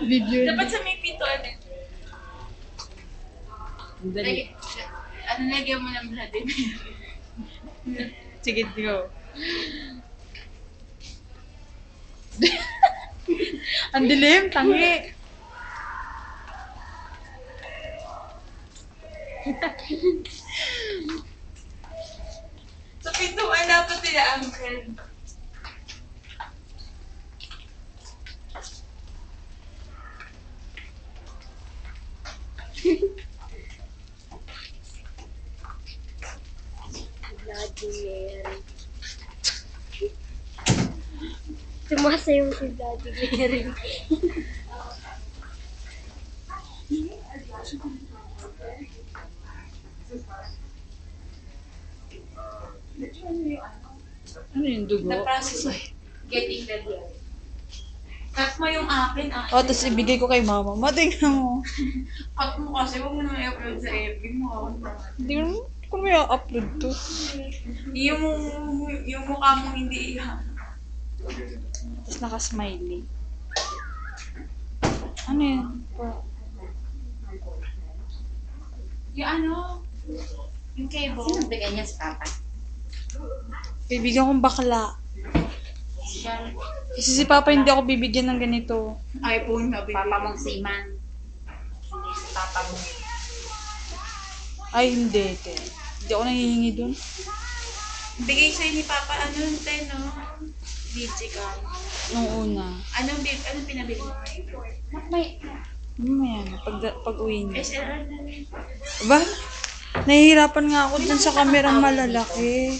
Video. Dapat sa may pituan eh. Dali. Ano lagyan mo ng Vladimir? Sige, go. Ang dilim, tangi. Sa pintuan dapat nila uncle. Vladimir. Sumasayaw si Vladimir. Ano yung dugo? The process of getting the blood. Cut mo yung akin, Oh, tapos ibigay ko kay mama. Matingnan mo. Cut mo kasi, huwag mo naman i-upload sa FB mo. Hindi ko may upload to. Yung mukha mong hindi iha. Tapos naka-smiley. Ano yun? Yung ano? Yung cable. Sino bigay niya sa papa? Bibigyan kong bakla. Siya. Kasi si Papa hindi ako bibigyan ng ganito. iPhone na bibigyan. Papa mong seaman. Hindi si papa mo. Ay, hindi. Te. Hindi ako nangihingi dun. Bigay sa'yo ni Papa, ano yung no? Digicam. Nung una. Anong pinabili mo? May Mamaya na, pag uwi niya. SLR na rin. Ba? Nahihirapan nga ako dun sa kamerang malalaki.